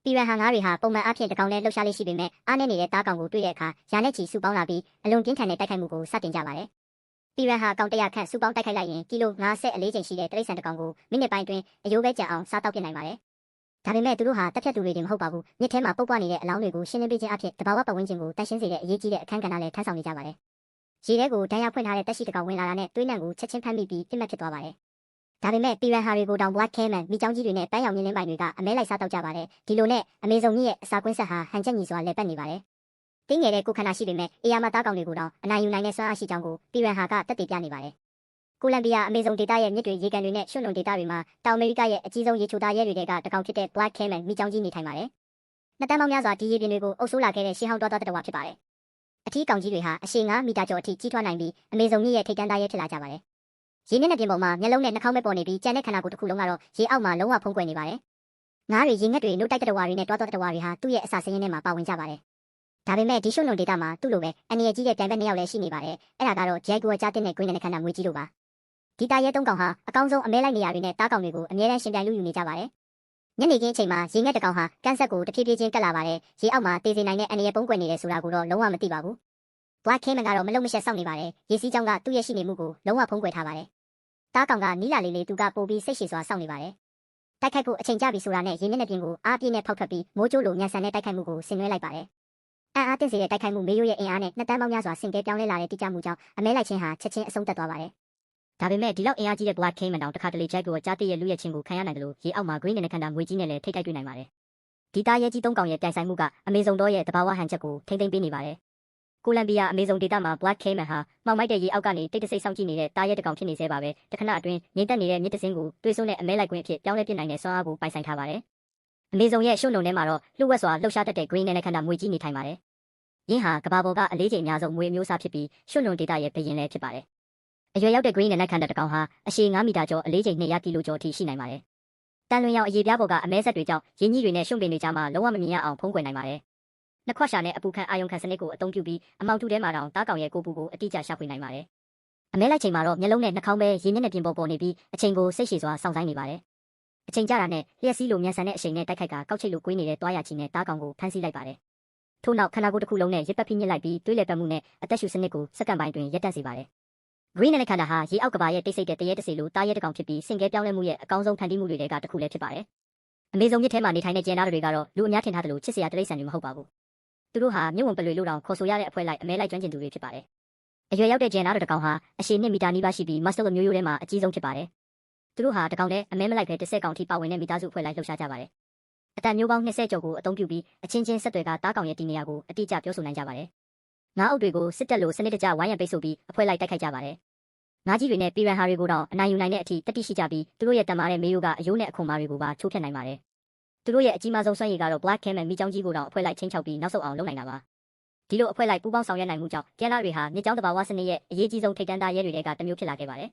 ပြည်ရန်ဟာငါးတွေဟာပုံမှန်အားဖြင့်တကောင်နဲ့လှုပ်ရှားလေးရှိပေမဲ့အားနည်းနေတဲ့သားကောင်ကိုတွေ့တဲ့အခါရာနဲ့ချီစုပေါင်းလာပြီးအလွန်ပြင်းထန်တဲ့တိုက်ခိုက်မှုကိုစတင်ကြပါတယ်။ပြည်ရန်ဟာကောင်100ခန့်စုပေါင်းတိုက်ခိုက်လိုက်ရင်ကီလို50အလေးချိန်ရှိတဲ့တိရစ္ဆာန်တစ်ကောင်ကိုမိနစ်ပိုင်းအတွင်းအယိုးပဲကြံအောင်စားတောက်ပြစ်နိုင်ပါတယ်။ဒါပေမဲ့သူတို့ဟာတက်ဖြတ်သူတွေတင်မဟုတ်ပါဘူး။မြစ်ထဲမှာပုတ်ပွားနေတဲ့အလောင်းတွေကိုရှင်းလင်းပေးခြင်းအဖြစ်တဘာဝပတ်ဝန်းကျင်ကိုတန့်ရှင်းစေတဲ့အရေးကြီးတဲ့အခန်းကဏ္ဍလည်းထမ်းဆောင်နေကြပါတယ်။ရေထဲကိုဒဏ်ရာဖွင့်ထားတဲ့တက်ရှိတစ်ကောင်ဝင်လာတာနဲ့သွေးနံကိုချက်ချင်းဖမ်းမိပြီးပြစ်မှတ်ဖြစ်သွားပါတယ်။ဒါပေမဲ့ပြည်ရန်ဟာတွေကိုတောင် Black Cayman မိချောင်းကြီးတွေနဲ့ပန်းရောင်မြင်းလင်းပိုင်တွေကအမဲလိုက်စားတောက်ကြပါတယ်။ဒီလိုနဲ့အမေဇုံမြစ်ရဲ့အစာကွင်းဆက်ဟာဟန်ချက်ညီစွာလည်ပတ်နေပါတယ်။တင်းငယ်တဲ့ကိုခန္ဓာရှိပေမဲ့အေယာမသားကောင်တွေကိုတောင်အနိုင်ယူနိုင်တဲ့စွမ်းအားရှိကြောင်းကိုပြည်ရန်ဟာကတက်တည်ပြနေပါတယ်။ကိုလံဘီယာအမေဇုံဒေသရဲ့မြစ်တွေရေကန်တွေနဲ့ရွှွန့်လွန်ဒေသတွေမှာတောင်အမေရိကရဲ့အကြီးဆုံးရေချိုသားရဲတွေကတကောင်ဖြစ်တဲ့ Black Cayman မိချောင်းကြီးနေထိုင်ပါတယ်။နှစ်တန်းပေါင်းများစွာဒီရေပြင်တွေကိုအုပ်ဆိုးလာခဲ့တဲ့ရှေးဟောင်းတွားတဝါဖြစ်ပါတယ်။အထီးကောင်ကြီးတွေဟာအရှည်9မီတာကျော်အထိကြီးထွားနိုင်ပြီးအမေဇုံမြစ်ရဲ့ထိပ်တန်းသားရဲဖြစ်လာကြပါတယ်။ရေနစ်နဲ့ပြင်ပေါ်မှာမျက်လုံးနဲ့နှာခေါင်းပဲပေါ်နေပြီးကြံတဲ့ခန္ဓာကိုယ်တစ်ခုလုံးကတော့ရေအောက်မှာလုံးဝဖုံးကွယ်နေပါတယ်။ငါးတွေရေငက်တွေနှုတ်တိုက်တဝါတွေနဲ့တွားတဝါတွေဟာသူ့ရဲ့အစာစင်းရင်းထဲမှာပါဝင်ကြပါတယ်။ဒါပေမဲ့ဒီရွှွန့်လွန်ဒေတာမှာသူ့လိုပဲအန်နီယကြီးတဲ့ပြိုင်ဘက်2ယောက်လည်းရှိနေပါတယ်။အဲ့ဒါကတော့ Jaguar ကြားတဲ့နဲ့ Green နဲ့ခန္ဓာငွေကြီးတို့ပါ။ဒီတာရဲ3ကောင်ဟာအကောင်းဆုံးအမဲလိုက်နေရာတွေနဲ့တားကောင်တွေကိုအမြဲတမ်းရှင်ပြိုင်လူယူနေကြပါတယ်။ညနေခင်းအချိန်မှာရေငက်တစ်ကောင်ဟာကန်းဆက်ကိုတဖြည်းဖြည်းချင်းတက်လာပါတယ်။ရေအောက်မှာတေးစေနိုင်တဲ့အန်နီယပုံးကွယ်နေတယ်ဆိုတာကိုတော့လုံးဝမသိပါဘူး။ Black Cayman ကတော့မလုံမရှက်စောင့်နေပါတယ်။ရေစီးကြောင်းကသူ့ရဲ့ရှိနေမှုကိုလုံးဝဖုံးကွယ်ထားပါတယ်။တားကောင်ကနီးလာလေးလေးသူကပို့ပြီးစိတ်ရှည်စွာစောင့်နေပါတယ်။တိုက်ခိုက်ဖို့အချိန်ကျပြီဆိုတာနဲ့ရင်းနှက်ပြင်းကိုအားပြည့်နဲ့ဖောက်ထွက်ပြီးမိုးကြိုးလိုညံဆန်တဲ့တိုက်ခိုက်မှုကိုဆင်နွှဲလိုက်ပါတယ်။အံ့အားသင့်စေတဲ့တိုက်ခိုက်မှုမေယိုရဲ့အင်အားနဲ့နှစ်တန်းပေါင်းများစွာဆင်ကဲပြောင်းလဲလာတဲ့တိကျမှုကြောင့်အမဲလိုက်ခြင်းဟာချက်ချင်းအဆုံးသတ်သွားပါတယ်။ဒါပေမဲ့ဒီလောက်အင်အားကြီးတဲ့ Black Cayman တောင်တစ်ခါတလေ Jack ကိုကြားသိရဲ့လူရဲ့ချင်းကိုခံရနိုင်တယ်လို့ရေအောက်မှာ Green နဲ့ခန္ဓာငွေကြီးနဲ့လည်းထိတ်တိုက်တွေ့နိုင်ပါတယ်။ဒီသားရဲကြီး3ကောင်ရဲ့ပြိုင်ဆိုင်မှုကအမေဇုံတော်ရဲ့တဘာဝဟန်ချက်ကိုထိမ့်သိမ်းပေးနေပါတယ်။ကိုလံဘီယာအမေဇုံဒေသမှာ Black Cayman ဟာမှောင်မိုက်တဲ့ရေအောက်ကနေတိတ်တဆိတ်စောင့်ကြည့်နေတဲ့သားရဲတစ်ကောင်ဖြစ်နေသေးပါပဲ။တခဏအတွင်းငိမ့်သက်နေတဲ့မြစ်တစင်းကိုသွေးစွန်းတဲ့အမဲလိုက်ကွင်းအဖြစ်ပြောင်းလဲပြစ်နိုင်တဲ့စွမ်းအားကိုပိုင်ဆိုင်ထားပါတယ်။အမေဇုံရဲ့ရွှွန့်လွန်ထဲမှာတော့လှုပ်ဝက်စွာလှုပ်ရှားတတ်တဲ့ Green နဲ့ခန္ဓာငွေကြီးနေထိုင်ပါတယ်။ယင်းဟာကဘာပေါ်ကအလေးချိန်အများဆုံးငွေအမျိုးအစားဖြစ်ပြီးရွှွန့်လွန်ဒေသရဲ့ဘယင်လည်းဖြစ်ပါတယ်။အရွယ်ရောက်တဲ့ Green နဲ့ခန္ဓာတစ်ကောင်ဟာအရှည်9မီတာကျော်အလေးချိန်200ကီလိုကျော်အထိရှိနိုင်ပါတယ်။တန်လွင်ရောင်အရေပြားပေါ်ကအမဲဆက်တွေကြောင့်ရင်းကြီးတွေနဲ့ရွှွန့်ပင်တွေကြားမှာလုံးဝမမြင်ရအောင်ဖုံးကွယ်နိုင်ပါတယ်။နှစ်ခွရှာနဲ့အပူခံအာယုံခံစနစ်ကိုအသုံးပြုပြီးအမောင်တူထဲမှာတောင်တားကောင်ရဲ့ကိုယ်ပူကိုအတိအကျရှာဖွေနိုင်ပါတယ်။အမဲလိုက်ချိန်မှာတော့မျက်လုံးနဲ့နှာခေါင်းပဲရင်းနဲ့ပြင်ပေါ်နေပြီးအချိန်ကိုစိတ်ရှည်စွာစောင့်ဆိုင်းနေပါတယ်။အချိန်ကြာတာနဲ့လျှက်စီးလိုမြန်ဆန်တဲ့အချိန်နဲ့တိုက်ခိုက်ကကောက်ချိတ်လိုကွေးနေတဲ့တွားရချီနဲ့တားကောင်ကိုဖမ်းဆီးလိုက်ပါတယ်။ထို့နောက်ခန္ဓာကိုယ်တစ်ခုလုံးနဲ့ရစ်ပတ်ဖိညစ်လိုက်ပြီးသွေးလည်ပတ်မှုနဲ့အသက်ရှူစနစ်ကိုစက္ကန့်ပိုင်းတွင်ရပ်တန့်စေပါတယ်။ Green နဲ့ခန္ဓာဟာရေအောက်ကဘာရဲ့တိတ်ဆိတ်တဲ့တရဲတစီလိုတားရဲတစ်ကောင်ဖြစ်ပြီးစင်ကဲပြောင်းလဲမှုရဲ့အကောင်းဆုံးဖန်တီးမှုတွေကတစ်ခုလည်းဖြစ်ပါတယ်။အမေဇုံမြစ်ထဲမှာနေထိုင်တဲ့ကျန်သားတွေကတော့လူအများထင်ထားသလိုချစ်စရာတိရစ္ဆာန်တွေမဟုတ်ပါဘူး။သူတို့ဟာမြုပ်ဝင်ပလွေလို့တောင်ခေါ်ဆိုရတဲ့အဖွဲ့လိုက်အမဲလိုက်ကျွမ်းကျင်သူတွေဖြစ်ပါတယ်။အရွယ်ရောက်တဲ့ကျန်သားတစ်ကောင်ဟာအရှည်2မီတာနီးပါးရှိပြီး muscle အမျိုးရိုးထဲမှာအကြီးဆုံးဖြစ်ပါတယ်။သူတို့ဟာတစ်ကောင်တည်းအမဲမလိုက်ပဲ10ကောင်ထိပါဝင်တဲ့မိသားစုအဖွဲ့လိုက်လှုပ်ရှားကြပါတယ်။အတန်မျိုးပေါင်း20ကျော်ကိုအသုံးပြုပြီးအချင်းချင်းဆက်သွယ်ကတားကောင်ရဲ့တည်နေရာကိုအတိအကျပြောဆိုနိုင်ကြပါတယ်။ငါးအုပ်တွေကိုစစ်တပ်လိုစနစ်တကျဝိုင်းရံပိတ်ဆို့ပြီးအဖွဲ့လိုက်တိုက်ခိုက်ကြပါတယ်။ငါးကြီးတွေနဲ့ပြည်ရန်ဟာတွေကိုတော့အနိုင်ယူနိုင်တဲ့အထိတတိရှိကြပြီးသူတို့ရဲ့တန်မာတဲ့မေယိုကအယိုးနဲ့အခွန်မာတွေကိုပါချိုးဖျက်နိုင်ပါတယ်။သူတို့ရဲ့အကြီးမားဆုံးစွမ်းရည်ကတော့ Black Cayman မိချောင်းကြီးကိုတော့အဖွဲ့လိုက်ချင်းချောက်ပြီးနောက်ဆုတ်အောင်လုပ်နိုင်တာပါ။ဒီလိုအဖွဲ့လိုက်ပူးပေါင်းဆောင်ရွက်နိုင်မှုကြောင့်ကျန်သားတွေဟာမြစ်ကြောင်းတဘာဝစနစ်ရဲ့အရေးကြီးဆုံးထိပ်တန်းသားရဲတွေကတစ်မျိုးဖြစ်လာခဲ့ပါတယ်